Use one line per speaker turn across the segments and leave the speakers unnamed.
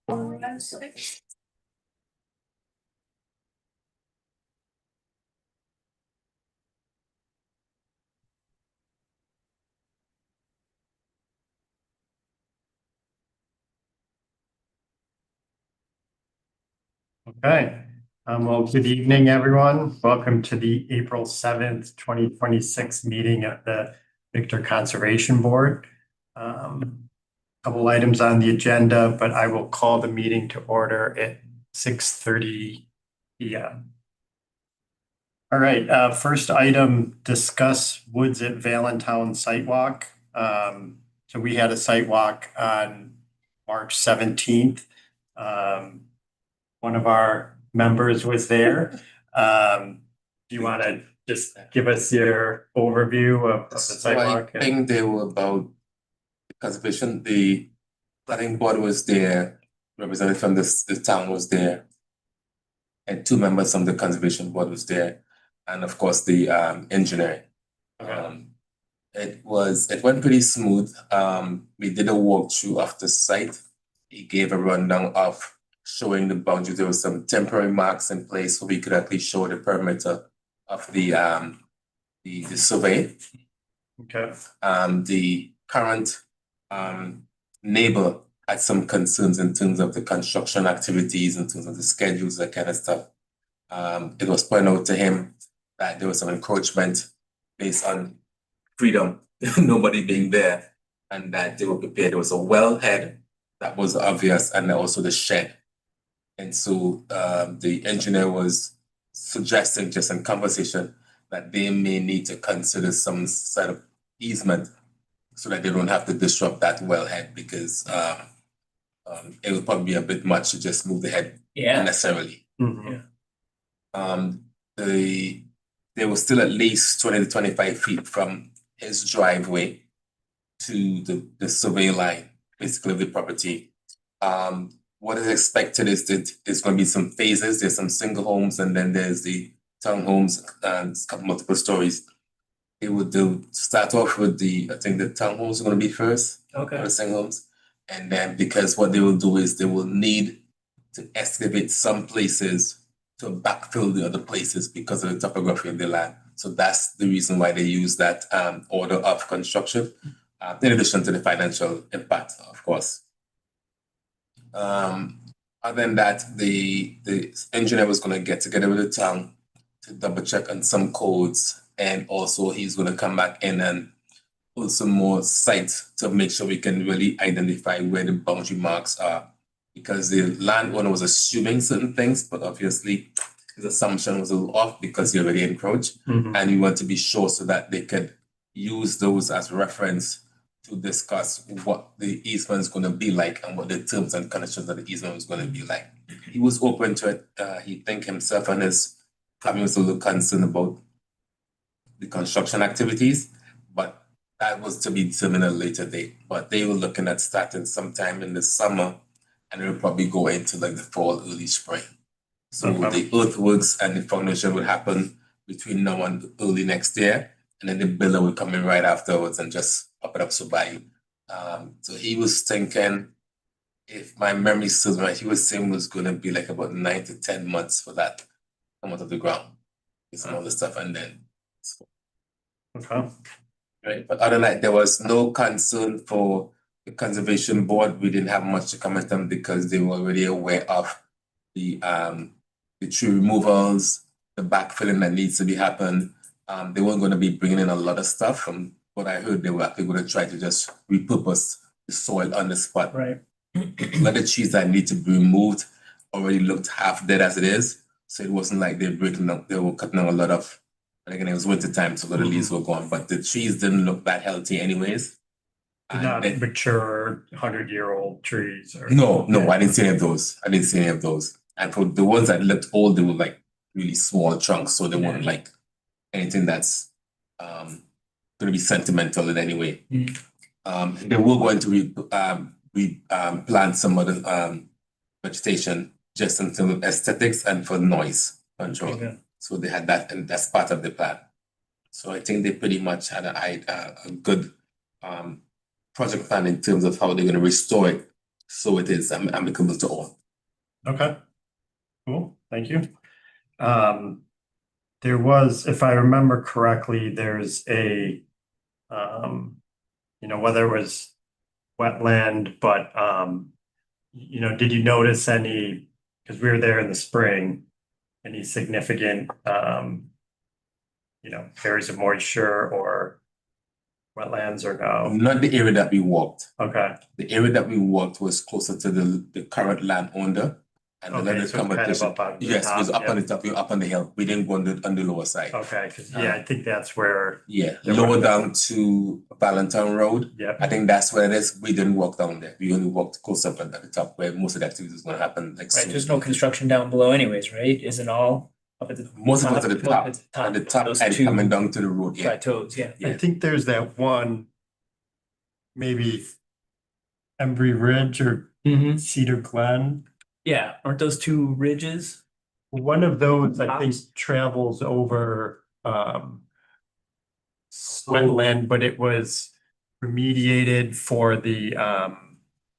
Okay. Well, good evening, everyone. Welcome to the April 7th, 2026 meeting of the Victor Conservation Board. Couple items on the agenda, but I will call the meeting to order at 6:30 p.m. All right, first item, discuss Woods at Valentine Sidewalk. So we had a sidewalk on March 17th. One of our members was there. Do you want to just give us your overview of the sidewalk?
I think they were about the conservation. The planning board was there, representative from the town was there, and two members from the conservation board was there, and of course the engineer.
Okay.
It went pretty smooth. We did a walkthrough of the site. He gave a rundown of showing the boundaries. There were some temporary marks in place so we could actually show the perimeter of the survey.
Okay.
The current neighbor had some concerns in terms of the construction activities, in terms of the schedules, that kind of stuff. It was pointed out to him that there was some encroachment based on freedom, nobody being there, and that they were prepared. There was a wellhead that was obvious, and also the shed. And so the engineer was suggesting, just in conversation, that they may need to consider some sort of easement so that they don't have to disrupt that wellhead, because it would probably be a bit much to just move the head unnecessarily.
Mm-hmm.
They were still at least 20 to 25 feet from his driveway to the survey line, basically of the property. What is expected is that there's going to be some phases. There's some single homes, and then there's the townhomes and multiple stories. They'll start off with I think the townhomes are going to be first.
Okay.
Or the single homes. And then, because what they will do is they will need to excavate some places to backfill the other places because of the topography of the land. So that's the reason why they use that order of construction, in addition to the financial impact, of course. Other than that, the engineer was going to get together with the town to double check on some codes, and also he's going to come back in and pull some more sites to make sure we can really identify where the boundary marks are, because the landowner was assuming certain things, but obviously his assumption was a little off because he already encroached, and we want to be sure so that they could use those as reference to discuss what the easement is going to be like and what the terms and conditions of the easement was going to be like. He was open to it. He think himself and his family was a little concerned about the construction activities, but that was to be determined at a later date. But they were looking at starting sometime in the summer, and it will probably go into like the fall, early spring. So the earthworks and the foundation would happen between now and early next year, and then the builder would come in right afterwards and just pop it up so by. So he was thinking, if my memory serves right, he was saying it was going to be like about 9 to 10 months for that to come out of the ground. It's all the stuff, and then.
Okay.
Right, but other than that, there was no concern for the conservation board. We didn't have much to comment on because they were already aware of the tree removals, the backfilling that needs to be happened. They weren't going to be bringing in a lot of stuff. From what I heard, they were actually going to try to just repurpose the soil on the spot.
Right.
A lot of trees that need to be removed already looked half dead as it is. So it wasn't like they were cutting down a lot of, and again, it was winter time, so a lot of leaves were gone, but the trees didn't look that healthy anyways.
Not mature 100-year-old trees.
No, I didn't see any of those. And for the ones that looked old, they were like really small trunks, so they weren't like anything that's going to be sentimental in any way. They were going to plant some other vegetation just in terms of aesthetics and for noise control. Okay. So they had that, and that's part of the plan. So I think they pretty much had a good project plan in terms of how they're going to restore it So it is amicable to all.
Okay. Cool, thank you. There was, if I remember correctly, there's a, whether it was wetland, but, did you notice any, because we were there in the spring, any significant, areas of moisture or wetlands or no?
Not the area that we walked.
Okay,
The area that we walked was closer to the current landowner. And the
okay,
land
so it's kind of up on the
yes, it was
top,
up on
yeah.
the top, we were up on the hill. We didn't go on the lower side.
Okay, because, yeah, I think that's where,
Yeah,
There
lower
were-
down to Valentine Road.
yeah,
I think that's where it is. We didn't walk down there. We only walked close up at the top where most of the activity is gonna happen, like
Right,
soon.
there's no construction down below anyways, right? Isn't all up at the
Most of it's at the top, at the top
those
and
two
coming down to the road, yeah.
plateaus, yeah.
I think there's that one, maybe Embry Ridge or
Mm-hmm.
Cedar Glen.
Yeah, aren't those two ridges?
One of those, I think,
Tops.
travels over wetland, but it was remediated for the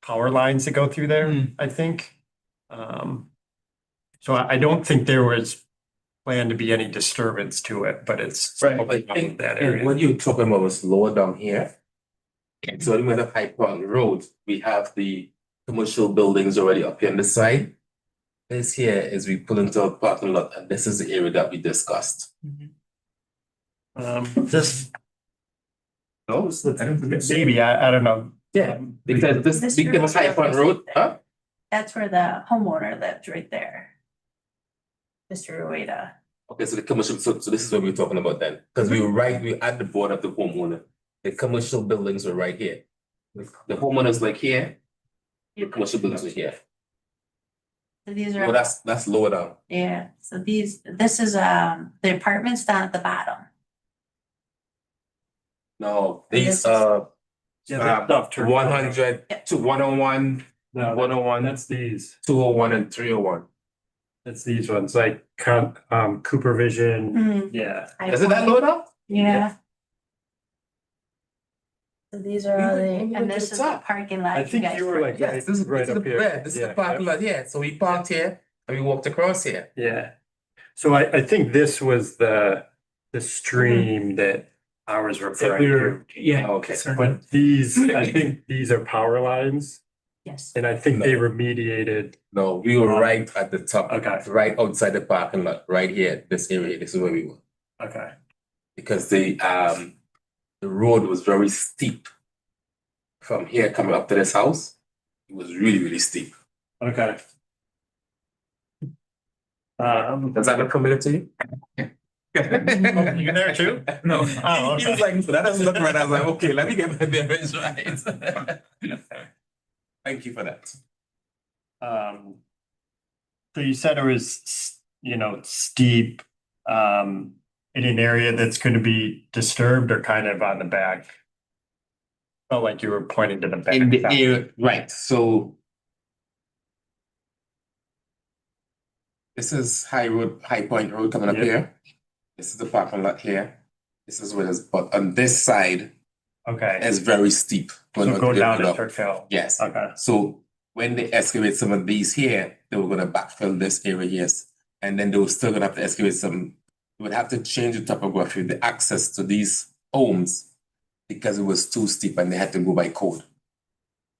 power lines that go through there,
Hmm.
I think. So I don't think there was planned to be any disturbance to it, but it's
Right.
probably in that
And
area.
what you're talking about was lower down here. So when we went up High Point Road, we have the commercial buildings already up here on the side. This here is we pull into a parking lot, and this is the area that we discussed.
This,
No, I don't think so.
maybe, I don't know.
Yeah, because this,
This
because
room
High Point
is
Road,
there.
huh?
That's where the homeowner lived, right there. Mr. Rueda.
Okay, so the commercial, so this is what we were talking about then, because we were at the board of the homeowner. The commercial buildings were right here. The homeowners like here, the commercial buildings were here.
So these
Well,
are,
that's lower down.
yeah, so this is, the apartments down at the bottom.
No,
This
these
is-
Yeah, that stuff turned-
100 to 101,
No,
101,
that's these.
201, and 301.
That's these ones, like Cooper Vision.
Hmm,
Yeah.
Is it that low down?
yeah. So these are all
We
the,
went
and
to
this
the
is the
top.
parking lot.
I think
guys
you were
parked
like,
in.
Yes, this is
Right up here.
This is
Yeah.
the parking lot here. So we parked here and we walked across here.
Yeah. So I think this was the stream that I was
That
referring
we
to.
were, yeah.
Okay.
But these, I think these are power lines,
Yes.
and I think they remediated.
No, we were right at the top,
Okay.
right outside the parking lot, right here, this area. This is where we were.
Okay.
Because the road was very steep. From here coming up to this house, it was really, really steep.
Okay.
Does that look familiar to you?
You there too?
No.
Oh,
He was like, that doesn't look right. I was like, okay, let me get my bearings right. Thank you for that.
So you said it was, steep, in an area that's going to be disturbed or kind of on the back? Felt like you were pointing to the back.
In the area, right, so. This is High Point Road coming up
Yeah.
here. This is the parking lot here. This is where it's, but on this side
Okay,
is very steep.
so go down
to
to Turk Hill.
Yes.
Okay,
So when they excavate some of these here, they were gonna backfill this area, yes. And then they were still gonna have to excavate some, they would have to change the topography, the access to these homes. Because it was too steep and they had to go by code.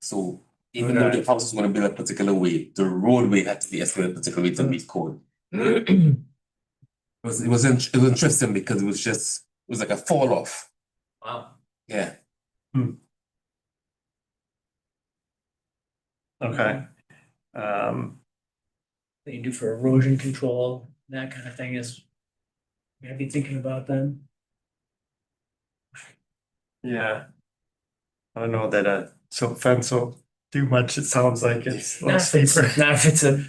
So even though
Okay.
the house was gonna build a particular way, the roadway had to be excavated a particular way to meet code. It was interesting because it was like a fall off,
Wow.
yeah.
okay.
That you do for erosion control, that kind of thing is. You gotta be thinking about them.
Yeah. I don't know that so fence will do much, it sounds like it's.
Not if it's, not if it's a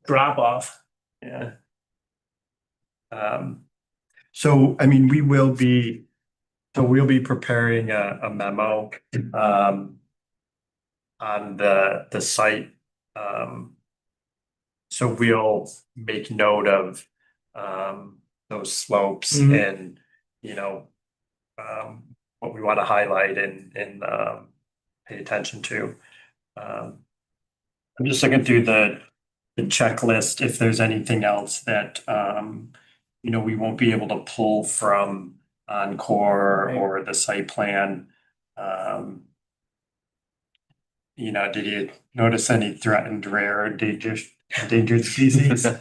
drop off.
Yeah. So, I mean, we'll be preparing a memo, on the site. So we'll make note of, those slopes
Mhm.
and, what we want to highlight and pay attention to. I'm just looking through the checklist, if there's anything else that, we won't be able to pull from Encore or the site plan. Did you notice any threatened rare or endangered species? Wasn't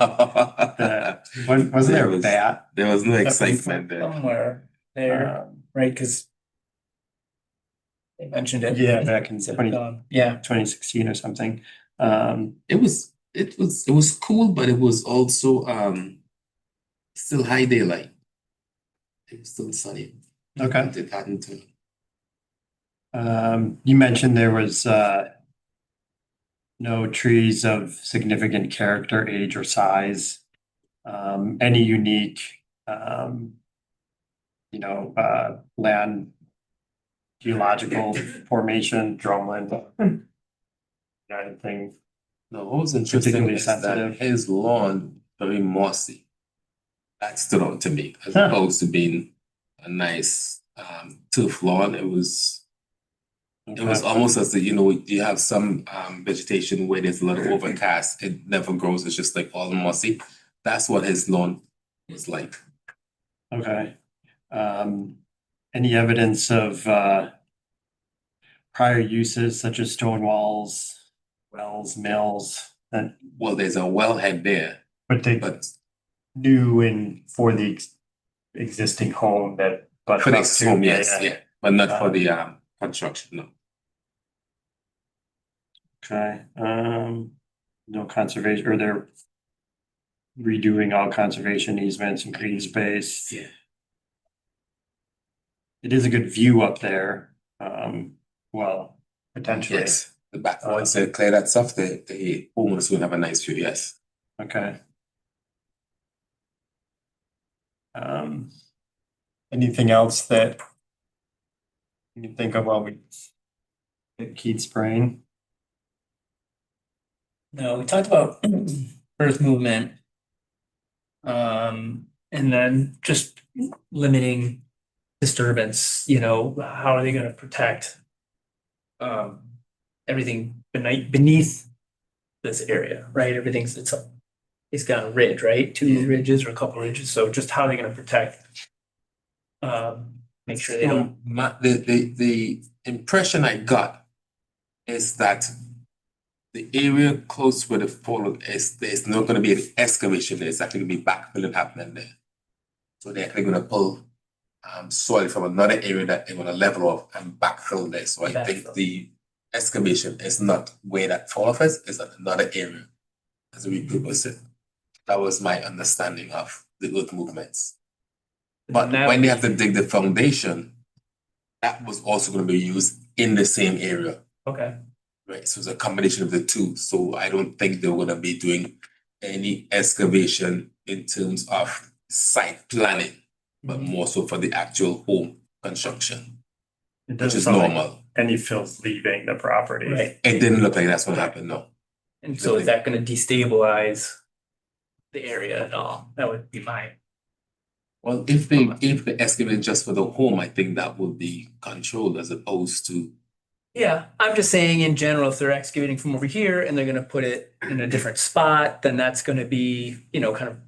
there a bat?
There was no
was
excitement there.
Somewhere there,
Um,
right, cause they mentioned it.
Yeah, back in
Said,
2016
yeah,
or something.
It was cool, but it was also still high daylight. It was still sunny.
Okay.
It hadn't.
You mentioned there was no trees of significant character, age, or size. Any unique, land geological formation, drumlin. Anything.
No, what was interesting
Particularly
is that
sensitive.
his lawn very mossy. That stood out to me as
Huh.
opposed to being a nice turf lawn. It was almost as you have some vegetation where there's a lot of overcast. It never grows. It's just like all mossy. That's what his lawn was like.
Okay. Any evidence of prior uses such as stone walls, wells, mills, that,
Well, there's a wellhead there,
but they
but
new and for the existing home that. But
for the
up to-
home, yes, yeah, but not for
Uh,
the construction, no.
Okay, no conservation, or they're redoing all conservation easements and green space.
Yeah.
It is a good view up there, well, potentially.
Yes, the back once they clear that stuff, the homeowners will have a nice view. Yes.
Okay. Anything else that you think of while we get Keith's brain?
no, we talked about earth movement. And then just limiting disturbance, how are they gonna protect everything beneath this area, right? It's got a ridge, right? Two ridges or a couple ridges, so just how are they gonna protect? Make sure they don't.
The impression I got is that the area close where the fall is, there's not going to be an excavation there. It's actually going to be backfilling happening there. So they're actually going to pull soil from another area that they're going to level off and backfill there. So I think
Backfill.
the excavation is not where that fall off is another area as we repurpose it. That was my understanding of the earth movements. But
That
when
would
they have to dig the foundation, that was also going to be used in the same area.
Okay,
Right, so it's a combination of the two. So I don't think they're gonna be doing any excavation in terms of site planning, but more so for the actual home construction,
It
which
doesn't
is
sound like
normal.
any Phil's leaving the property.
right,
It didn't look like that's what happened, no.
and so is that gonna destabilize the area at all? That would be my.
Well, if they excavate just for the home, I think that would be controlled as opposed to.
Yeah, I'm just saying in general, if they're excavating from over here and they're gonna put it in a different spot, then that's gonna be, kind of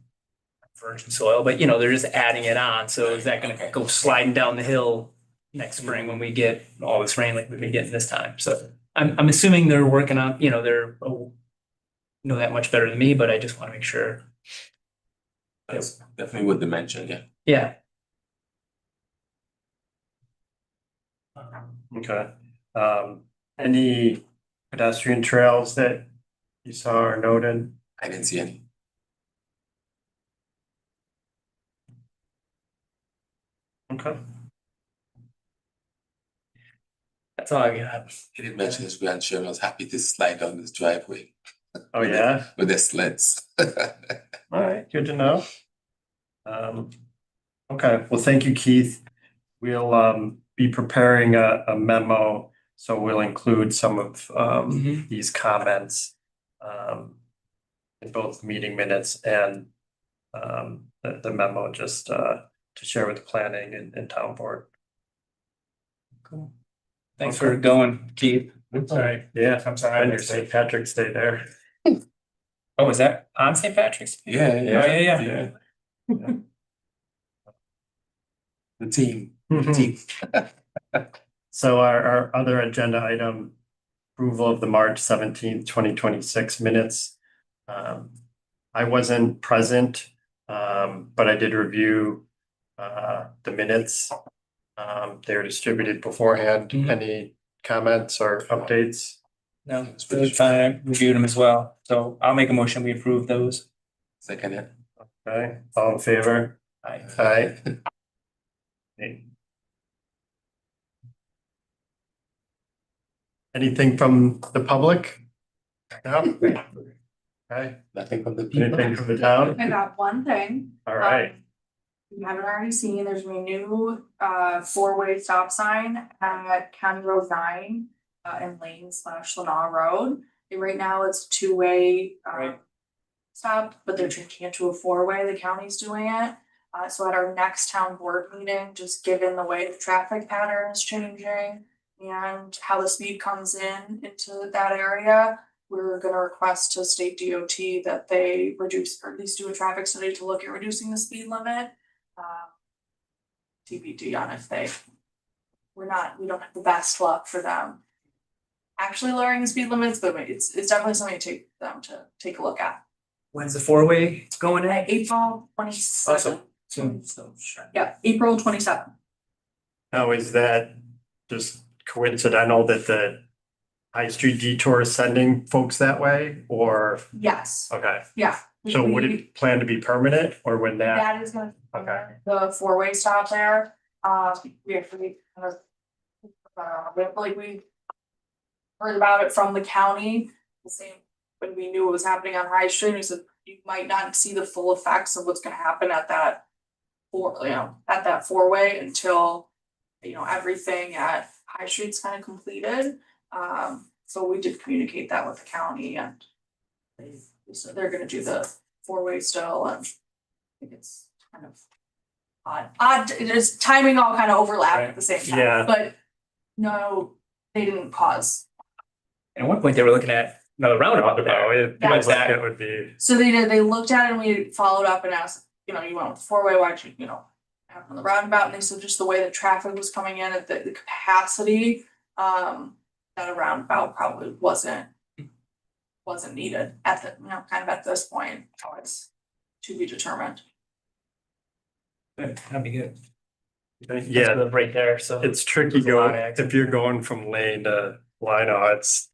virgin soil, but they're just adding it on. So is that gonna go sliding down the hill next spring when we get all this rain like we've been getting this time? So I'm assuming they're working on, they're know that much better than me, but I just want to make sure.
That's definitely what they mentioned, yeah.
Yeah.
Okay, any pedestrian trails that you saw or noted?
I didn't see any.
Okay.
That's all I got.
He did mention his grandchildren was happy to slide down this driveway.
Oh, yeah?
With their sleds.
All right, good to know. Okay, well, thank you, Keith. We'll be preparing a memo, so we'll include some of these comments in both meeting minutes and the memo just to share with the planning and town board.
Cool. Thanks
Okay.
for going, Keith. All right.
Yeah,
I'm sorry.
and your St. Patrick's Day there.
Oh, was that on St. Patrick's?
Yeah,
Oh, yeah.
Yeah.
The team.
Mhm.
Team.
So our other agenda item, approval of the March 17th, 2026 minutes. I wasn't present, but I did review the minutes. They were distributed beforehand.
Mhm.
Any comments or updates?
No, it's really fine. I reviewed them as well. So I'll make a motion. We approve those.
Second it.
Okay, all in favor?
Aye.
Aye. Anything from the public? No? Okay,
Nothing from the people.
anything from the town?
I got one thing.
All right,
You haven't already seen, there's a new four-way stop sign at County Road 9 and Lane/Lenore Road. And right now it's two-way
Right.
stop, but they're changing it to a four-way, the county's doing it. So at our next town board meeting, just given the way the traffic pattern is changing and how the speed comes into that area, we're gonna request to state DOT that they reduce, or at least do a traffic study to look at reducing the speed limit. TBD on if we don't have the best luck for them actually lowering the speed limits, but it's definitely something to take a look at.
When's the four-way going in?
April 27th.
Soon.
Yeah, April 27th.
now is that just coincidental that the High Street detour is sending folks that way, or,
Yes,
okay,
yeah.
so would it plan to be permanent, or when that?
That is gonna.
Okay.
The four-way stop there, we actually kind of. We heard about it from the county, the same, when we knew what was happening on High Street, we said, you might not see the full effects of what's gonna happen at that. At that four-way until, everything at High Street's kind of completed. So we did communicate that with the county and. They said they're gonna do the four-way still, and I think it's kind of odd, it's timing all kind of overlap at the same time,
Yeah.
but no, they didn't pause.
At one point, they were looking at another roundabout
Oh,
there.
it
Yeah.
feels like it would be,
So they looked at it and we followed up and asked, you went with four-way, why'd you, have on the roundabout, and they said just the way the traffic was coming in at the capacity, that a roundabout probably wasn't needed at the, kind of at this point, so it's to be determined.
Good, that'd be good.
yeah,
Right there, so.
it's tricky
There's a lot of
going,
accidents.
if you're going from lane to line, it's.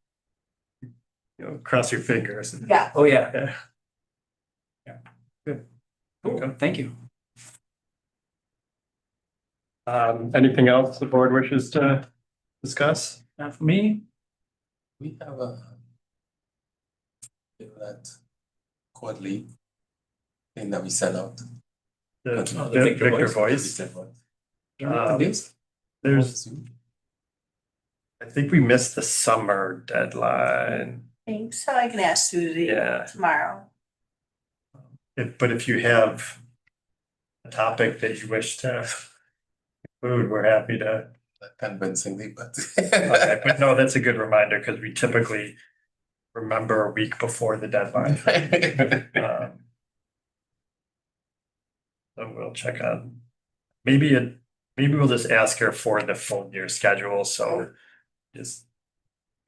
Cross your fingers.
Yeah,
Oh, yeah.
Yeah.
Yeah, good. Cool, thank you.
Anything else the board wishes to discuss?
Not for me.
We have that quarterly thing that we sent out.
The
the Victor
Victor
Voice.
Voice. There's, I think we missed the summer deadline.
Think so, I can ask Susie
Yeah.
tomorrow.
But if you have a topic that you wish to include, we're happy to.
Convincingly, but.
Okay, but no, that's a good reminder, because we typically remember a week before the deadline. So we'll check on, maybe we'll just ask her for the full year schedule, so just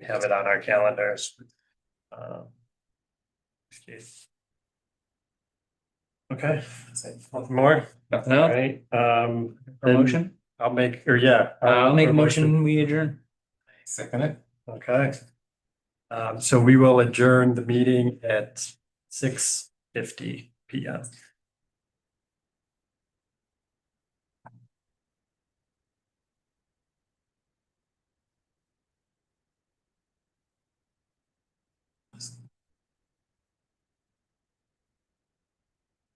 have it on our calendars. Okay, nothing more,
Nothing
all
else?
right,
Promotion?
I'll make, or yeah.
I'll make a motion, we adjourn.
Second it.
Okay. So we will adjourn the meeting at 6:50 PM.